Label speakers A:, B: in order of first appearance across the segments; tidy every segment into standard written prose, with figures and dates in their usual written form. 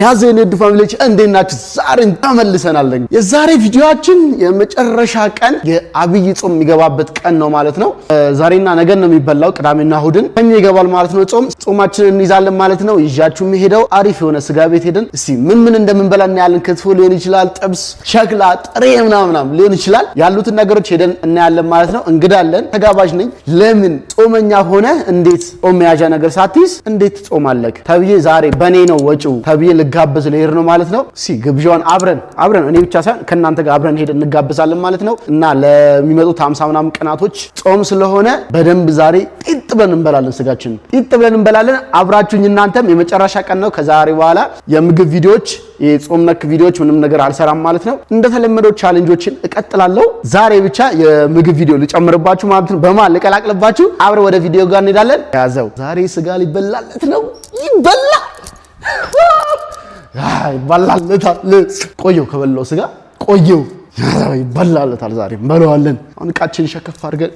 A: ያዘን የዱ ፋሚሊዎች እንዴት ናችሁ? ዛሬ ተመልሰናል። የዛሬ ቪዲዮአችን የመጨረሻ ቀን የአብይ ጾም የሚገባበት ቀን ነው ማለት ነው። ዛሬና ነገ ነው የሚበላው፣ ቅዳሜና እሁድን ይገባል ማለት ነው። ጾማችንን እንይዛለን ማለት ነው። ይዣችሁ የሚሄደው አሪፍ የሆነ ስጋ ቤት ሄደን እስቲ ምን እንደምንበላ እናያለን። ክትፎ ሊሆን ይችላል፣ ጥብስ፣ ሸክላ፣ ጥሬ ምናምን ሊሆን ይችላል። ያሉትን ነገሮች ሄደን እናያለን ማለት ነው። እንግዳለን፣ ተጋባዥ ነኝ። ለምን ጾመኛ ሆነ እንዴት ጾም መያዣ ነገር ሳትይዝ እንዴት ጾማለክ ተብዬ ዛሬ በኔ ነው ወጪው ተብዬ ልጋበዝ ልሄድ ነው ማለት ነው። ግብዣውን አብረን እኔ ብቻ ሳይሆን ከእናንተ ጋር አብረን ሄደን እንጋበዛለን ማለት ነው። እና ለሚመጡት 50 ምናምን ቀናቶች ጾም ስለሆነ በደንብ ዛሬ ጢጥ ብለን እንበላለን፣ ስጋችን ጢጥ ብለን እንበላለን። አብራችሁኝ እናንተም የመጨረሻ ቀን ነው። ከዛሬ በኋላ የምግብ ቪዲዮዎች፣ የጾም ነክ ቪዲዮዎች ምንም ነገር አልሰራም ማለት ነው። እንደተለመደው ቻሌንጆችን እቀጥላለሁ። ዛሬ ብቻ የምግብ ቪዲዮ ልጨምርባችሁ ማለት ነው። በማል ልቀላቅልባችሁ። አብረን ወደ ቪዲዮ ጋር እንሄዳለን። ያዘው ዛሬ ስጋ ሊበላለት ነው። ይበላልታል። ቆየው ከበላው ስጋ ቆየው ይበላልታል። ዛሬ እንበላዋለን። አሁን እቃችን ሸከፍ አድርገን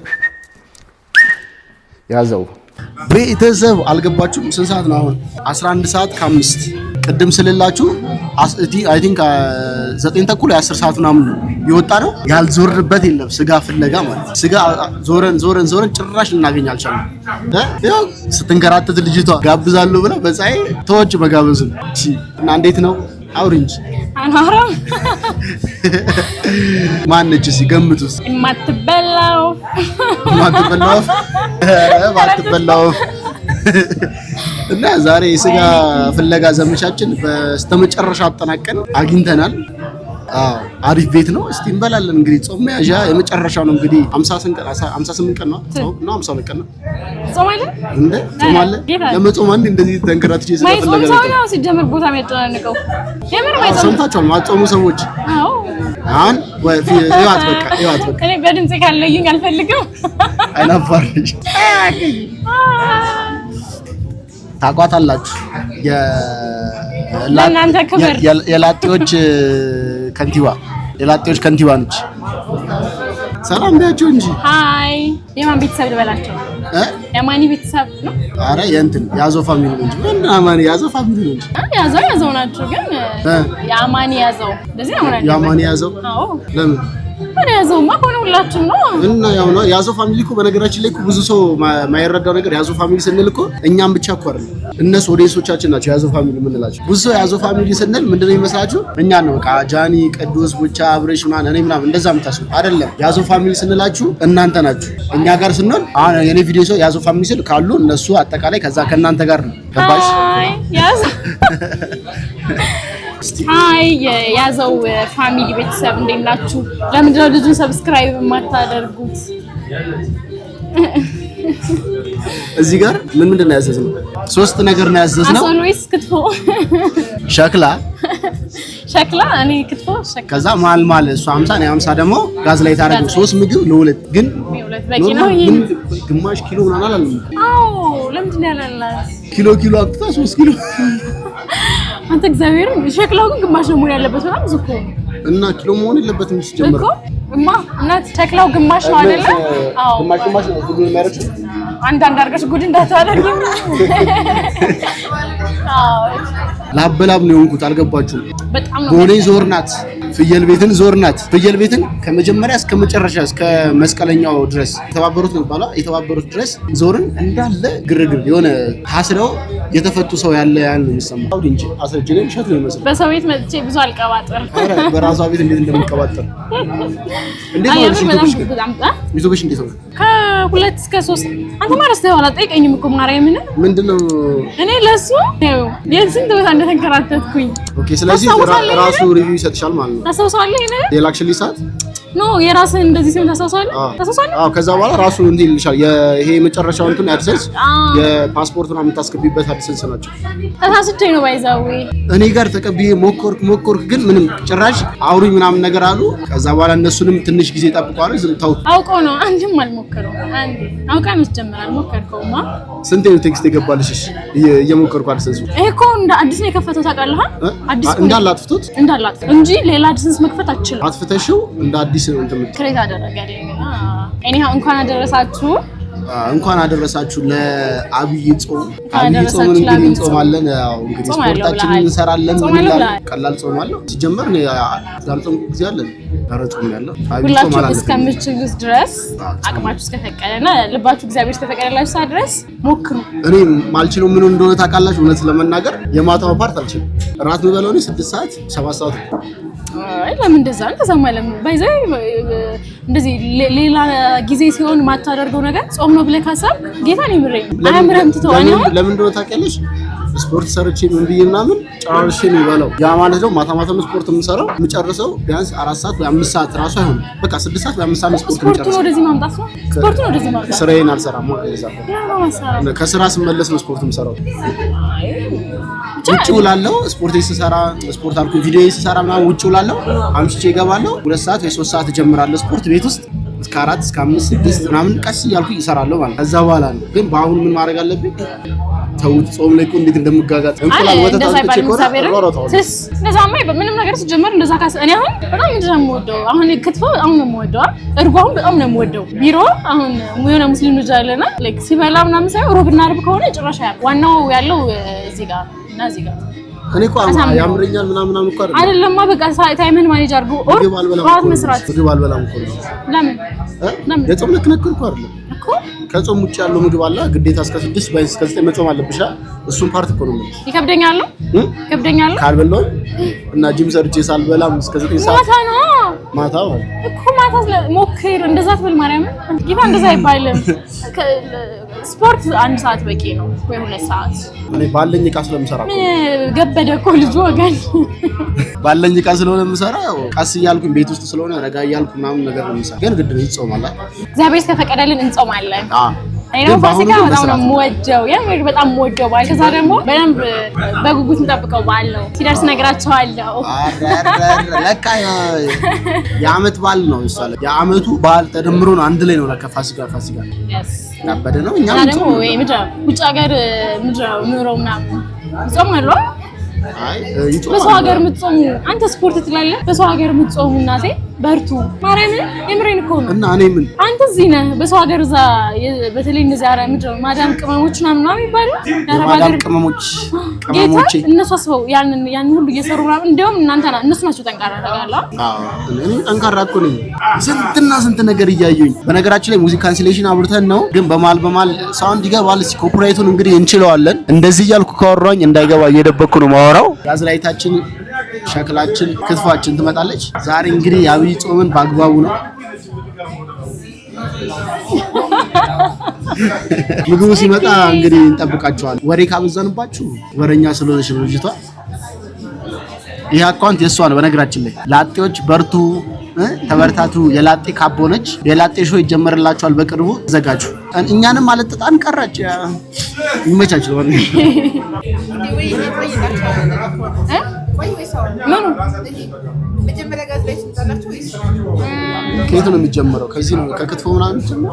A: ያዘው። ቤተሰብ አልገባችሁም? ስንት ሰዓት ነው አሁን? 11 ሰዓት ከ5 ቅድም ስለላችሁ አይ ቲንክ 9 ተኩል 10 ሰዓት ምናምን ይወጣ ነው። ያልዞርንበት የለም ስጋ ፍለጋ ማለት ስጋ ዞረን ጭራሽ እናገኝ አልቻለም። ያው ስትንከራተት ልጅቷ ጋብዛለሁ ብላ በፀሐይ ተወጭ መጋበዙን እና እንዴት ነው አውሪንጅ
B: አናራም
A: ማነች ሲገምቱስ?
B: የማትበላው
A: እና ዛሬ የስጋ ፍለጋ ዘመቻችን በስተመጨረሻ አጠናቀን አግኝተናል። አሪፍ ቤት ነው። እስቲ እንበላለን። እንግዲህ ጾም መያዣ የመጨረሻው ነው። እንግዲህ 58 ቀን ነው 52 ቀን ነው።
B: ጾም አይደል
A: እንዴ? ጾም አለ። ለመጾም አንድ እንደዚህ ተንከራትቼ ስለፈለገ ነው።
B: ጾም ነው ሲጀምር ቦታ የሚያጨናንቀው የምር ማይጾም
A: ሰምታችኋል። ማጾሙ ሰዎች አሁን ይዋት በቃ
B: እኔ በድምጽ ካለዩኝ አልፈልግም።
A: አይናፋርሽ ታቋታላችሁ።
B: ለእናንተ ክብር
A: የላጤዎች ከንቲባ ነች። ሰላም ቢያቸው እንጂ
B: ሃይ የማን ቤተሰብ ልበላቸው? የማኒ ቤተሰብ ነው።
A: አረ የእንትን ያዘው ፋሚሊ ነው እንጂ ምን አማኒ ያዘው ፋሚሊ ነው እንጂ
B: ያዘው ናቸው። ግን የአማኒ ያዘው እንደዚህ ነው ማለት ነው።
A: የአማኒ ያዘው
B: አዎ።
A: ለምን
B: ወደ ያዘውማ ሆነ ሁላችን ነው
A: እና ያው ነው ያዘው ፋሚሊ እኮ። በነገራችን ላይ እኮ ብዙ ሰው ማይረዳው ነገር ያዘው ፋሚሊ ስንል እኮ እኛም ብቻ እኮ አይደለም፣ እነሱ ኦዲየንሶቻችን ናቸው ያዘው ፋሚሊ የምንላቸው። ብዙ ሰው ያዘው ፋሚሊ ስንል ምንድነው ይመስላችሁ? እኛ ነው በቃ ጃኒ፣ ቅዱስ፣ ቡቻ፣ አብሬሽ እኔ ምናምን እንደዛ የምታስቡ አይደለም። ያዘው ፋሚሊ ስንላችሁ እናንተ ናችሁ። እኛ ጋር ስንሆን አሁን የኔ ቪዲዮ ሰው ያዘው ፋሚሊ ስል ካሉ እነሱ አጠቃላይ ከዛ ከእናንተ ጋር ነው። ገባሽ?
B: ያዘ ሃይ ያዘው ፋሚሊ ቤተሰብ እንዴት ናችሁ? ለምንድን ነው ልጁን ሰብስክራይብ የማታደርጉት?
A: እዚህ ጋር ምንድን ነው ያዘዝነው? 3 ነገር ነው ያዘዝነው።
B: አሶሎይስ ክትፎ፣ ሸክላ እኔ ክትፎ ሸክላ፣ ከዛ
A: ማል እሱ 50 ነው 50 ደግሞ ጋዝ ላይ ታረጉ። 3 ምግብ ለሁለት ግን
B: በቂ ነው።
A: ግማሽ ኪሎ ምናምን አላለም።
B: አዎ ለምንድን ነው ያላላት?
A: ኪሎ አጥታ 3 ኪሎ
B: አንተ እግዚአብሔር ሸክላው ግን ግማሽ ነው መሆን ያለበት። በጣም ብዙ እኮ
A: እና ኪሎ መሆን የለበትም ሲጀምር
B: እኮ እናት ሸክላው ግማሽ ነው አይደለ? አዎ
A: ግማሽ ነው። ጉድ የሚያረጭ
B: አንዳንድ አድርገሽ ጉድ እንዳታደርጊ። አዎ
A: ላበላብ ነው የሆንኩት። አልገባችሁም?
B: በጣም ነው
A: ቦሌ ዞርናት፣ ፍየል ቤትን ከመጀመሪያ እስከ መጨረሻ እስከ መስቀለኛው ድረስ የተባበሩት ድረስ ዞርን። እንዳለ ግርግር የሆነ ታስረው የተፈቱ ሰው ያለ ነው የሚሰማው። አውዲ እንጂ አሰጀኔ ሸት ነው የሚመስለው።
B: በሰው ቤት መጥቼ ብዙ አልቀባጠር።
A: አረ በራሷ ቤት እንዴት እንደምትቀባጠር እንዴት ነው ዩቲዩብሽ እንዴት ነው?
B: ከ2 እስከ 3 አንተ ማለት ነው አላጠይቀኝም እኮ ማርያምን። ምንድነው
A: እኔ
B: ለሱ የስንት ቦታ እንደተንከራተትኩኝ።
A: ኦኬ ስለዚህ ራሱ ሪቪው ይሰጥሻል ማለት ነው።
B: ታስታውሳለህ? እኔ
A: የላክሽልኝ ሰዓት
B: ኖ የራስን እንደዚህ ሲሆን ታስታውሳለህ?
A: አዎ ከዛ በኋላ ራሱ እንዴ ይልሻል። ይሄ መጨረሻው እንትን አድሰንስ የፓስፖርት ነው የምታስገቢበት አድሰንስ ናቸው።
B: ተሳስቼ ነው ባይዛው
A: እኔ ጋር ተቀብዬ ሞከርኩ ግን ምንም ጭራሽ አውሩኝ ምናምን ነገር አሉ። ከዛ በኋላ እነሱንም ትንሽ ጊዜ ጠብቀዋል። ዝም ተው
B: አውቀው ነው አንድም አልሞከረው። አንዴ አውቀን ጀመረ አልሞከርከውማ።
A: ስንቴ ነው ቴክስት የገባልሽ? እየሞከርኩ አድሰንስ
B: እኮ እንደ አዲስ ነው የከፈተው ታውቃለህ? አዲስ
A: እንዳላጥፍቶት እንጂ
B: ሌላ አድሰንስ መክፈት አትችልም።
A: አጥፍተሽው እንደ አዲስ ነው እንትን
B: ክሬት አደረገልኝና እኔ እንኳን አደረሳችሁ
A: እንኳን አደረሳችሁ ለአብይ ጾም። አብይ ጾምን እንግዲህ እንጾማለን። ያው እንግዲህ ስፖርታችንን እንሰራለን። ቀላል ጾም አለው ሲጀመር ያልጾም ጊዜ አለን። ጾም ያለው
B: ሁላችሁ እስከምትችሉት ድረስ አቅማችሁ እስከፈቀደና ልባችሁ እግዚአብሔር እስከፈቀደላችሁ ሰዓት ድረስ ሞክሩ።
A: እኔ ማልችለው ምን እንደሆነ ታውቃላችሁ? እውነት ለመናገር የማታው ፓርት አልችልም። እራት የምበላው እኔ 6 ሰዓት 7 ሰዓት።
B: አይ ለምን እንደዛ ተሰማለም? ባይዘይ እንደዚህ ሌላ ጊዜ ሲሆን ማታደርገው ነገር ጾም ነው ብለህ ካሰብክ ጌታን ይምረኝ አያምረም ትተዋኝ።
A: ለምን እንደሆነ ታውቂያለሽ? ስፖርት ሰርቼ ምን ብዬ ምናምን ጨራርሼ ነው የምበላው። ያ ማለት ነው ማታ ማታ ስፖርት የምሰራው የምጨርሰው ቢያንስ 4 ሰዓት ወይ 5 ሰዓት ራሱ አይሆንም። በቃ 6 ሰዓት ወይ 5 ሰዓት ስፖርት
B: የምጨርሰው። ስፖርት ነው ወደዚህ ማምጣት ነው። ስፖርት ነው ወደዚህ ማምጣት።
A: ስራዬን አልሰራም። ከስራ ስመለስ ነው ስፖርት የምሰራው። ውጭ ውላለሁ። ስፖርት ስሰራ ስፖርት አልኩ ቪዲዮ ስሰራ ምናምን ውጭ ውላለሁ። አምሽቼ እገባለሁ። 2 ሰዓት ወይ 3 ሰዓት እጀምራለሁ ስፖርት ቤት ውስጥ እስከ 4 እስከ 5 6 ምናምን ቀስ እያልኩ እሰራለሁ ማለት። ከዛ በኋላ ነው ግን በአሁን ምን ማድረግ አለብኝ? ተውት ጾም ላይ እኮ እንዴት እንደምጋጋጥ እንቁላል ወተት አጥቼ
B: እንደዛማ ምንም ነገር ሲጀመር እንደዛ ካስ እኔ አሁን በጣም እንደዛ የምወደው አሁን ክትፎ በጣም ነው የምወደው። እርጎ አሁን በጣም ነው የምወደው። ቢሮ አሁን ሙየና ሙስሊም ልጅ አለና ላይክ ሲበላ ምናምን ሳይሆን ሮብና አርብ ከሆነ ጭራሽ ዋናው ያለው እዚህ ጋር እና እዚህ ጋር
A: እኔ እኮ ያምረኛል ምናምን እኮ
B: አይደለም። በቃ ታይምን ማኔጅ አድርጎ ኦር ራት መስራት
A: ምግብ አልበላም እኮ ለምን የጾም ነክ እኮ አይደለም እኮ ከጾም ውጭ ያለው ምግብ አለ ግዴታ እስከ 6 ባይስ እስከ 9 መጾም አለብሽ። እሱን ፓርት እኮ ነው ማለት ይከብደኛል ካልበላው እና ጂም ሰርቼ ሳልበላም እስከ 9 ሰዓት ማታ
B: እኮ ማታ ሞክር። እንደዛ ትብል ማርያም ጌታ እንደዛ አይባልም። ስፖርት 1 ሰዓት በቂ ነው ወይ 2 ሰዓት።
A: እኔ ባለኝ ዕቃ ስለምሰራ
B: ገበደ እኮ ልጅ ወገን
A: ባለኝ ዕቃ ስለሆነ የምሰራው ቀስ እያልኩኝ ቤት ውስጥ ስለሆነ ረጋ እያልኩ ምናምን ነገር ነው የምሰራው። ግን ግድ ነው ይጾማል። እግዚአብሔር
B: እስከፈቀደልን እንጾማለን። አይኖ ፋሲካ በጣም ነው የምወደው። የምር በጣም የምወደው በዓል። ከዛ ደግሞ በደንብ በጉጉት እንጠብቀው በዓል ነው። ሲደርስ እነግራቸዋለሁ።
A: ለካ የዓመት በዓል ነው ይሳለ የዓመቱ በዓል ተደምሮ ነው አንድ ላይ ነው ለካ ፋሲካ ያበደ ነው። እኛ
B: ደግሞ ወይ ምድር ውጭ ሀገር ምድር ኑሮ ምናምን ይጾማሉ።
A: አይ
B: በሰው ሀገር የምትጾሙ አንተ ስፖርት ትላለህ። በሰው ሀገር የምትጾሙ እናቴ በርቱ። ማርያምን የምሬን እኮ ነው።
A: እና እኔ ምን
B: አንተ እዚህ ነህ በሰው ሀገር እዛ በተለይ እንደዚህ አረ ምድር ማዳም ቅመሞች ምናምን ይባሉ
A: ማዳም ቅመሞች
B: እነሱ አስበው ያን ሁሉ እየሰሩ ምናምን እንደውም እነሱ ናቸው ጠንካራ ታውቃለህ።
A: እኔ ጠንካራ እኮ ነኝ። ስንት ነገር እያየሁኝ። በነገራችን ላይ ሙዚክ ካንስሌሽን አብርተን ነው ግን በማል ሳውንድ ይገባል። እስኪ ኮፒራይቱን እንግዲህ እንችለዋለን። እንደዚህ እያልኩ ካወራኝ እንዳይገባ እየደበኩ ነው ማወራው። ጋዝላይታችን ሸክላችን ክትፏችን ትመጣለች። ዛሬ እንግዲህ የአብይ ጾምን በአግባቡ ነው። ምግቡ ሲመጣ እንግዲህ እንጠብቃቸዋለን። ወሬ ካበዛንባችሁ ወሬኛ ስለሆነች ነው ልጅቷ። ይሄ አካውንት የሷ ነው። በነገራችን ላይ ላጤዎች በርቱ፣ ተበርታቱ። የላጤ ካቦ ነች። የላጤ ሾው ይጀመርላችኋል በቅርቡ ተዘጋጁ። እኛንም አለጥጣን ቀራጭ ይመቻችሁ ነው ከየት ነው የሚጀምረው? ከዚህ ነው ከክትፎ ምናምን ጀምሮ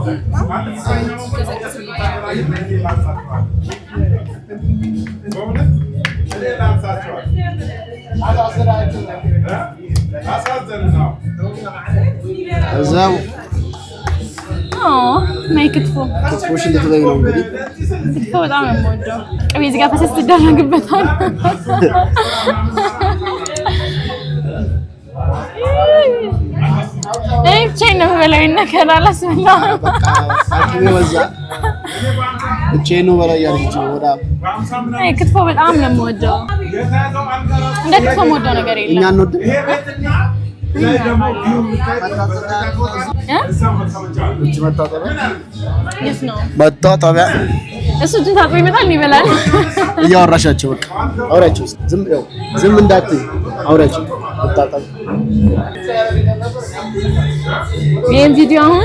A: እዛው
B: ማይ
A: ክትፎሽ ልትበይ ነው እንግዲህ።
B: ክትፎ በጣም ነው የምወደው። ቅቤ እዚህ ጋር ፈሰስ ትደረግበታል። ብቻዬን ነው የምበላው። ነገር አላስበላም።
A: አቅሜ በዛ ብቻዬን ነው የምበላው እያለች ወዳ
B: ክትፎ በጣም ነው የምወደው። እንደ ክትፎ የምወደው ነገር የለም።
A: እኛ እንወድ መታጠቢያ
B: እሱ እጁን ታጥቦ ይመጣል ይበላል።
A: እያወራሻቸው በቃ አውሪያቸው። ዝም እንዳትይ አውሪያቸው። መታጠብ
B: ይሄን ቪዲዮ አሁን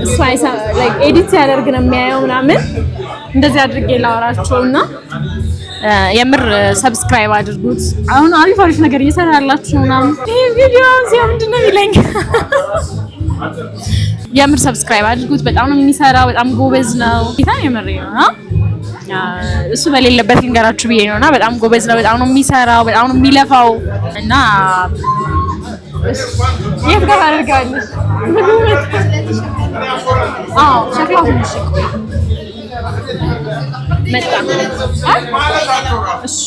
B: እሱ ኤዲት ሲያደርግ ነው የሚያየው ምናምን እንደዚህ አድርጌ ላወራቸውና የምር ሰብስክራይብ አድርጉት። አሁን አሪፍ ነገር እየሰራላችሁ ምናምን ይሄ ቪዲዮ ሲያ ምንድነው ይለኝ። የምር ሰብስክራይብ አድርጉት። በጣም ነው የሚሰራው። በጣም ጎበዝ ነው። ጌታ የምር ነው። እሱ በሌለበት ልንገራችሁ ብዬ ነውና በጣም ጎበዝ ነው። በጣም ነው የሚሰራው። በጣም ነው የሚለፋው እና የት ጋር አድርጋለሽ? አዎ ሸክላው ትንሽ መጣ። እሺ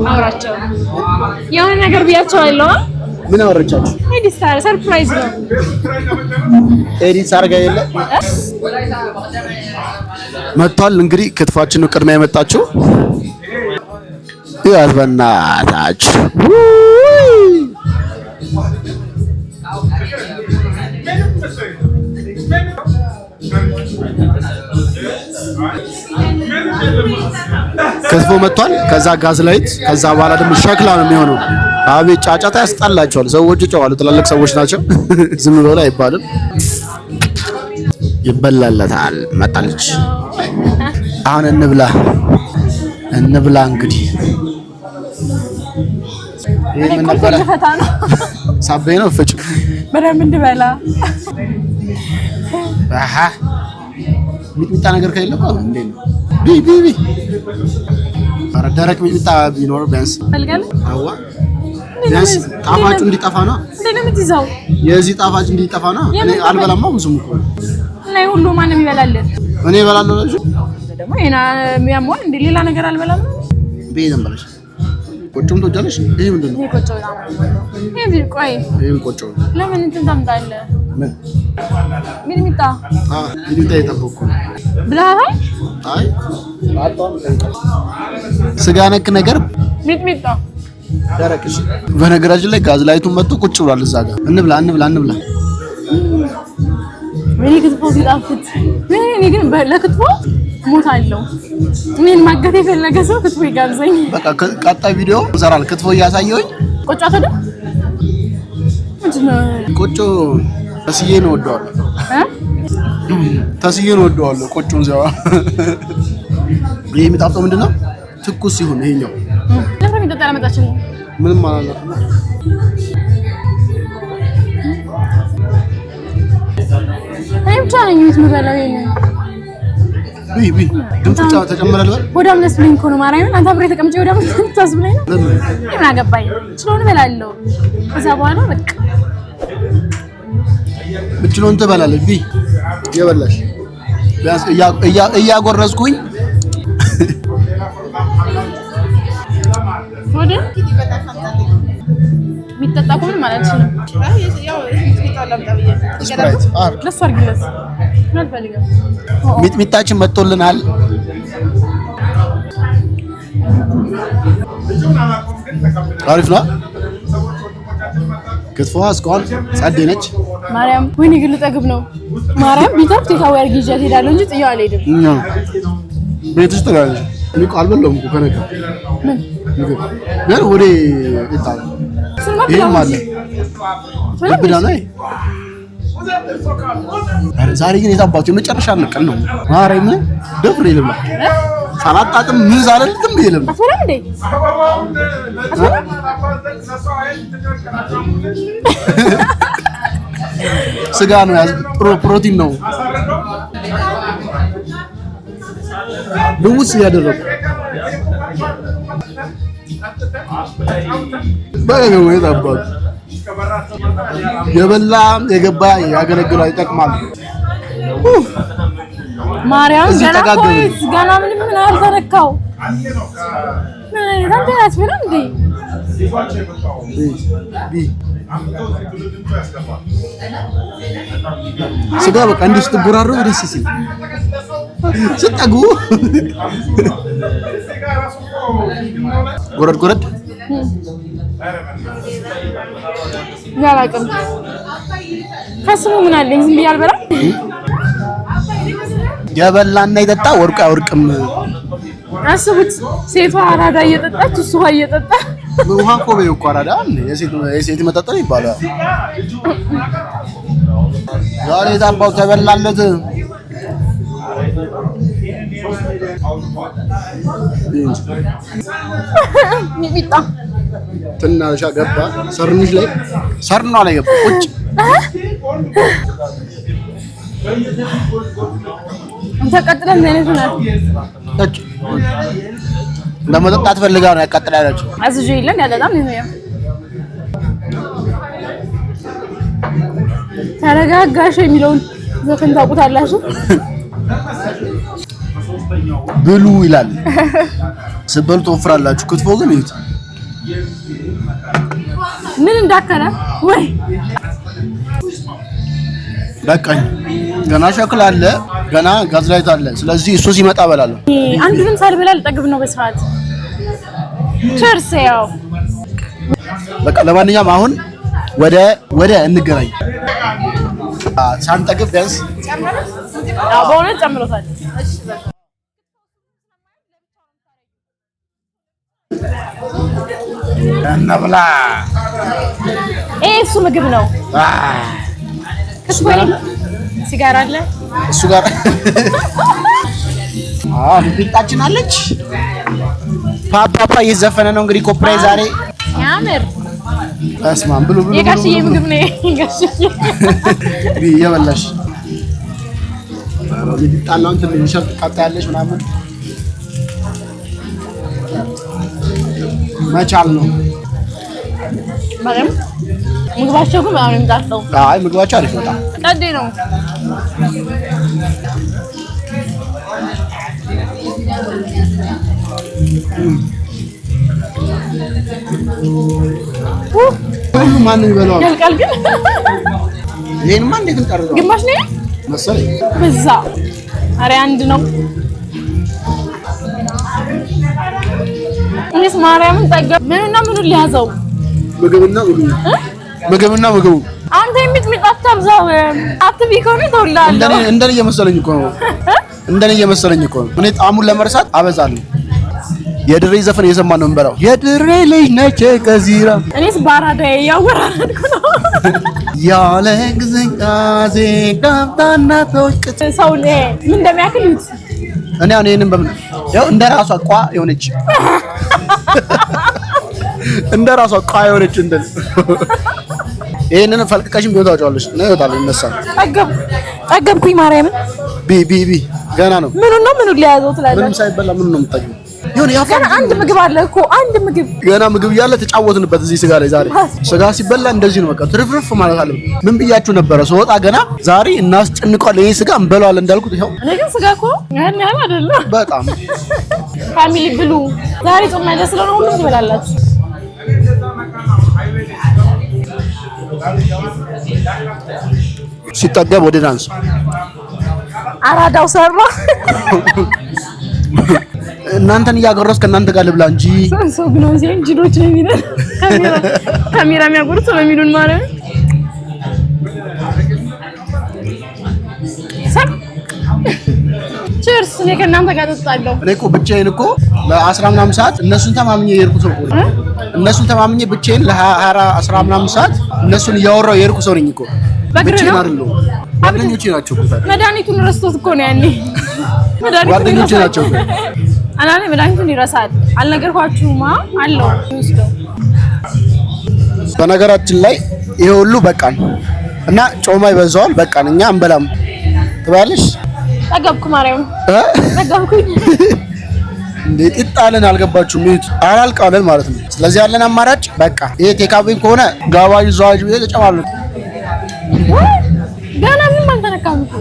B: አውራቸው የሆነ ነገር ብያቸዋለሁ።
A: ምን አወራቻችሁ?
B: ኤዲት ሰርፕራይዝ ነው።
A: ኤዲት አርጋ የለ መጥቷል። እንግዲህ ክትፋችን ነው ቅድሚያ የመጣችው። ያዝ በእናታችሁ ክትፎ መጥቷል። ከዛ ጋዝ ላይት፣ ከዛ በኋላ ደግሞ ሸክላ ነው የሚሆነው። አቤት ጫጫታ ያስጠላቸዋል። ሰዎች ጨዋሉ ትላልቅ ሰዎች ናቸው። ዝም ብለው አይባልም። ይበላልታል። መጣለች። አሁን እንብላ እንግዲህ ይሄ ምን ነበር? ሳቤ ነው ፍጭ
B: በደንብ እንድበላ
A: አሃ ሚጥሚጣ ነገር ከሌለ እኮ እንዴ ነው ቢ ኧረ ደረቅ ሚጥሚጣ ቢኖር ቢያንስ
B: ፈልጋለሁ።
A: አዋ ቢያንስ ጣፋጩ እንዲጠፋ ነው።
B: እንዴ ነው የምትይዘው?
A: የዚህ ጣፋጭ እንዲጠፋ ነው። እኔ አልበላማ ብዙም እኮ
B: እና ሁሉ ማንም ይበላል።
A: እኔ እበላለሁ ለዚህ
B: ደግሞ ይሄና የሚያሟል እንዴ ሌላ ነገር አልበላም።
A: ቤዘም በለሽ ቆጮም ትወጃለሽ? ይሄ ምንድን ነው?
B: ይሄ ቆጮ ነው። ይሄ ቆይ
A: ይሄ ቆጮ
B: ለምን እንትን ታምጣለህ?
A: ምን
B: ሚጥሚጣ?
A: ሚጥሚጣ የጠበኩ
B: ብለሃል?
A: አይ ስጋ ነክ ነገር
B: ሚጥሚጣ
A: ደረቅሽ። በነገራችን ላይ ጋዝ ላይቱን መጥቶ ቁጭ ብሏል እዛ ጋር። እንብላ
B: ምን ክትፎ ሲጣፍጥ ምን ግን ለክትፎ ሞታለሁ። ምን ማገት የፈለገ ሰው ክትፎ ይጋብዘኝ።
A: በቃ ቀጣይ ቪዲዮ እንሰራለን። ክትፎ እያሳየሁኝ
B: ቆጮ አተደ ምንድነው?
A: ቆጮ ተስዬ ነው ወደዋለሁ። ተስዬ ነው ወደዋለሁ ቆጮን ዘዋ። ይሄ የሚጣፍጠው ምንድነው? ትኩስ ሲሆን ይሄኛው
B: ለምን እንደጣላ መጣችኝ?
A: ምንም ማለት ነው። አይ
B: ብቻ ነኝ የምትበላው ይሄን
A: ቢ ድምጽ ተጨመረልኝ።
B: ወዳም ነስብልኝ እኮ ነው ማርያምን። አንተ አብሬ ተቀምጬ ወዳም ተስብልኝ ነው። ምን አገባኝ? ስለሆነ እበላለሁ። ከዛ በኋላ በቃ
A: ብቻውን ትበላለች። ቢ የበላሽ ቢያንስ እያጎረስኩኝ
B: ወደ ሚጠጣ ኮን ማለት ነው። ያው
A: ስፕራይት
B: ለሱ አርግለስ ምን ፈልገው
A: ሚጥሚጣችን መጥቶልናል። አሪፍ ነው። ክትፎዋ እስካሁን ጸዴ ነች።
B: ማርያም ወይኔ ግን ልጠግብ ነው። ማርያም ቢተርፍ ተካው ያርግ ይዤ እሄዳለሁ እንጂ ጥያው አልሄድም።
A: ቤት ውስጥ ጋር እኔ ቃል በለውም እኮ ከነካ
B: ምን
A: ግን ወደ ይጣል ይሄም አለ ልብዳ ላይ ዛሬ ግን የታባቱ የመጨረሻ ነቀል ነው። ማርያም ደፍሬ ልብላ ሳላጣጥም ምን ዛለልትም ይልም
B: አፈራ እንዴ
A: ስጋ ነው ያዝ ፕሮቲን ነው ልውስ ያደረኩ ባይገው የታባቱ የበላ የገባ ያገለግላል ይጠቅማል።
B: ማርያም ገና ምንም አልተነካው። ምን አንተ ያስፈራ እንዴ
A: ስጋ በቃ እንዲህ ስትጎራረው ደስ ሲል ስጠጉ ጎረድ
B: ያላቀም ከስሙ ምን አለኝ ዝም ብዬ አልበላም።
A: የበላና የጠጣ ወርቁ አይወርቅም።
B: አስቡት ሴቷ አራዳ እየጠጣች እሱ ውሃ እየጠጣ
A: ውሃ እኮ በይው እኮ አራዳ የሴት መጠጥ ይባላል። ዛሬ ታባው ተበላለት።
B: ሚጥሚጣ
A: ትናንሻ ገባ ሰርንሽ ላይ ሰርኗ ላይ ገባ ቁጭ
B: አንተ ቀጥለን ምን አይነት ነው
A: ቁጭ ለመጠጣት ፈልጋ ነው ያቃጥላላችሁ።
B: አዝጆ ይለን ያለጣም ነው ተረጋጋሽ የሚለውን ዘፈን ታውቁታላችሁ?
A: ብሉ ይላል። ስበሉ ትወፍራላችሁ። ክትፎ ግን እዩት
B: ምን እንዳከረ ወይ
A: በቃኝ። ገና ሸክል አለ፣ ገና ጋዝ ላይት አለ። ስለዚህ እሱ ሲመጣ እበላለሁ።
B: አንዱንም ሳልበላ ልጠግብ ነው በስርዓት። ቸርስ ያው
A: በቃ ለማንኛውም አሁን ወደ እንገናኝ። ሳንጠግብ ቢያንስ
B: በእውነት ጨምሮታል።
A: እንብላ።
B: እሱ ምግብ ነው። ሲጋራ አለ
A: እሱ ጋር ፊጣችን አለች። ፓፓ እየዘፈነ ነው እንግዲህ ኮፕራይ ዛሬ
B: ያምር።
A: እስማም ብሉ
B: የጋሽዬ ምግብ ነው። የጋሽዬ
A: እየበላሽ ፊጣላውን ትንሽ ትቃጣያለሽ ምናምን መቻል ነው።
B: ምግባቸው ግን በጣም የሚጣፍጠው።
A: አይ ምግባቸው አሪፍ ነው።
B: ጠዴ ነው።
A: ሁሉ ማን ይበላዋል?
B: ያልቃል ግን
A: ይሄንማ እንዴት እንቀርዘው?
B: ግማሽ ነው
A: መሰለኝ።
B: በዛ ኧረ አንድ ነው። እኔስ ማርያምን ጠገብ ምኑና ምኑን ሊያዘው ምግብና ምግቡ አንተ የሚጥሚጣ አታብዛው። አትቢ ከሆነ ተውላለሁ።
A: እንደኔ እየመሰለኝ እኮ ነው። እኔ ጣሙን ለመርሳት አበዛለሁ። የድሬ ዘፈን እየሰማን ነው እንበላው። የድሬ ልጅ ነች ከዚራ። እኔስ ባራዳ ያወራረድኩ ነው። ያለ ግዝንጋዜ ዳምጣና ተወቅት
B: ሰው ምን እንደሚያክሉት
A: እኔ አሁን ይሄንን በምን ያው እንደራሷ ቋ የሆነች እንደራሷ ቋ የሆነች እንደዚህ ይሄንን ፈልቅቀሽም ቢሆን ታውጫለሽ ነው ይወጣል ይነሳል።
B: ጠገብኩኝ ማርያምን
A: ቢ ገና ነው።
B: ምኑ ሊያዘው ትላለህ?
A: ምንም ሳይበላ ምኑ ነው የምታየው? ይሁን
B: ገና አንድ ምግብ አለ እኮ አንድ ምግብ
A: ገና ምግብ እያለ ተጫወትንበት እዚህ ስጋ ላይ። ዛሬ ስጋ ሲበላ እንደዚህ ነው በቃ ትርፍርፍ ማለት አለ። ምን ብያችሁ ነበረ? ስወጣ ገና ዛሬ እናስጨንቀዋለን፣ ይሄ ስጋ እንበላዋለን እንዳልኩት ይኸው።
B: እኔ ግን ስጋ እኮ ያን ያህል አይደለም።
A: በጣም
B: ፋሚሊ ብሉ። ዛሬ ጾም ያለ ስለሆነ ሁሉም ትበላላችሁ።
A: ሲጠገብ ወደ ዳንስ
B: አራዳው ሰራ።
A: እናንተን እያገረስ ከእናንተ ጋር ልብላ እንጂ
B: ሰው ግን ነው ሲል ጅሎች ነው የሚለው ካሜራ የሚያጎሩት ነው የሚሉን ማለት ቸርስ። እኔ ከእናንተ ጋር ተጣጣለሁ።
A: እኔ እኮ ብቻዬን እኮ ለ10 ምናምን ሰዓት እነሱን ተማምኜ የሄድኩ ሰው እኮ እነሱን ተማምኜ ብቻዬን ለ10 ምናምን ሰዓት እነሱን እያወራሁ የሄድኩ ሰው ነኝ እኮ። ብቻዬን አይደለሁ፣ ጓደኞቼ ናቸው እኮ።
B: መድኃኒቱን ረስቶት እኮ ነው ያኔ።
A: ጓደኞቼ ናቸው እኮ።
B: አናኔ መድኃኒቱን ይረሳል። አልነገርኳችሁማ አለው ይወስደው።
A: በነገራችን ላይ ይሄ ሁሉ በቃን እና ጮማ ይበዛዋል። በቃን እኛ አንበላም ትባያለሽ።
B: ጠገብኩ ማርያም ጠገብኩኝ።
A: እንዴት ይጣለን አልገባችሁም? ይሄ አላልቃለን ማለት ነው። ስለዚህ ያለን አማራጭ በቃ ይሄ ቴካዌ ከሆነ ጋባዥ ዘዋጅ ብዬ ተጨማለሁ።
B: ገና ምንም አልተነካም እኮ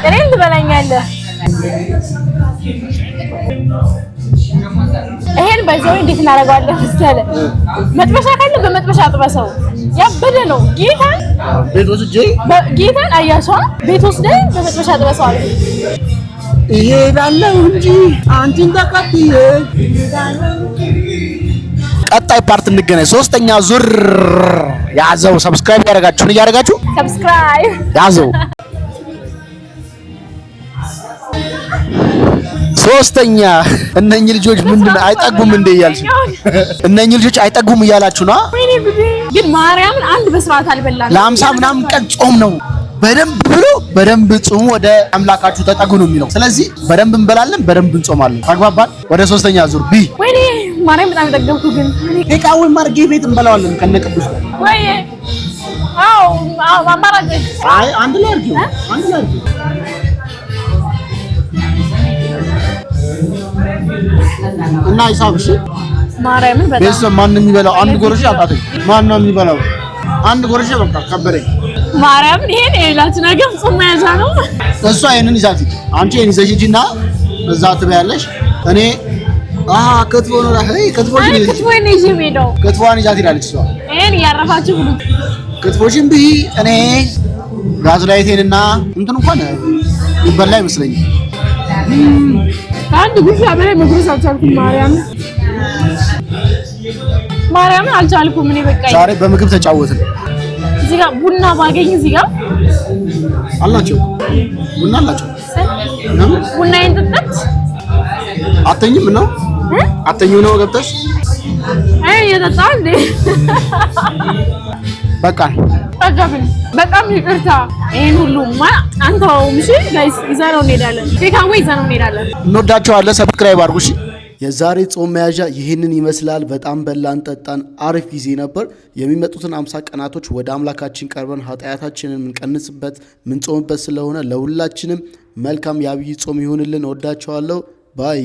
B: እኔን ትበላኛለህ። ይሄን በዛው እንዴት እናደርገዋለን መሰለህ? መጥበሻ ካለ በመጥበሻ አጥበሰው። ያበደ ነው። ጌታን አያሷ ቤት ወስደን በመጥበሻ አጥበሰው አለ።
A: እሄዳለሁ እንጂ አንቺን ተቀብዬ። ቀጣይ ፓርት እንገናኝ። 3ኛ ዙር ያዘው። ሰብስክራይብ እያደረጋችሁ
B: ሰብስክራይብ
A: ያዘው። 3ኛ እነኚህ ልጆች ምንድን ነው አይጠግቡም እንደ እያልሽ እነኚህ ልጆች አይጠግቡም እያላችሁ ነው።
B: ግን ማርያምን አንድ በስርዓት አልበላንም።
A: ለ50 ምናምን ቀን ጾም ነው። በደንብ ብሎ በደንብ ጾሙ፣ ወደ አምላካችሁ ተጠጉ ነው የሚለው። ስለዚህ በደንብ እንበላለን፣ በደንብ እንጾማለን። ተግባባን? ወደ 3ኛ ዙር
B: ወይኔ ማርያም በጣም የጠገብኩ ግን
A: ቴካዌ ማርጌ ቤት እንበላዋለን ከነቅዱስ
B: ወይ አው አማራጭ
A: አንድ ላይ አድርጊው። እና ሂሳብ እሺ
B: ማርያምን በጣም
A: ቤተሰብ ማን ነው የሚበላው? አንድ ጎረሽ አቃተኝ። ማን ነው የሚበላው? አንድ ጎረሽ በቃ ከበረኝ።
B: ማርያምን ይሄን የሌላችሁ ነገር ጾም መያዣ ነው።
A: እሷ ይሄንን ይዛት አንቺ ይሄን ይዘሽ ሂጂና እዛ ትበያለሽ። እኔ ክትፎ ነው ክትፎን ይዤ የምሄደው ክትፎን ይዛት ሄዳለች እሷ።
B: ይሄን እያረፋችሁ ብሉት።
A: ክትፎሽን ብይ። እኔ ጋዝ ላይቴንና እንትን እንኳን ይበላ አይመስለኝም።
B: አንድ ጉርሻ በላይ መጉረስ አልቻልኩም። ማርያምን አልቻልኩም። እኔ በቃ
A: ዛሬ በምግብ ተጫወትን።
B: እዚህ ጋር ቡና ባገኝ እዚህ ጋር
A: አላቸው ቡና አላቸው።
B: ቡና ይንጥጥት
A: አተኝም ነው አተኝም ነው ገብተሽ
B: የጠጣ እንዴ?
A: በቃ
B: በጣም ይቅርታ። ይሄን ሁሉማ አንተው ምሽ ጋይስ ይዘነው እንሄዳለን። ቴካዌ ይዘነው እንሄዳለን።
A: እንወዳቸዋለን። ሰብስክራይብ አድርጉ እሺ። የዛሬ ጾም መያዣ ይህንን ይመስላል። በጣም በላን ጠጣን፣ አሪፍ ጊዜ ነበር። የሚመጡትን 50 ቀናቶች ወደ አምላካችን ቀርበን ኃጢአታችንን የምንቀንስበት ምንጾምበት ስለሆነ ለሁላችንም መልካም የአብይ ጾም ይሁንልን። እወዳቸዋለሁ። ባይ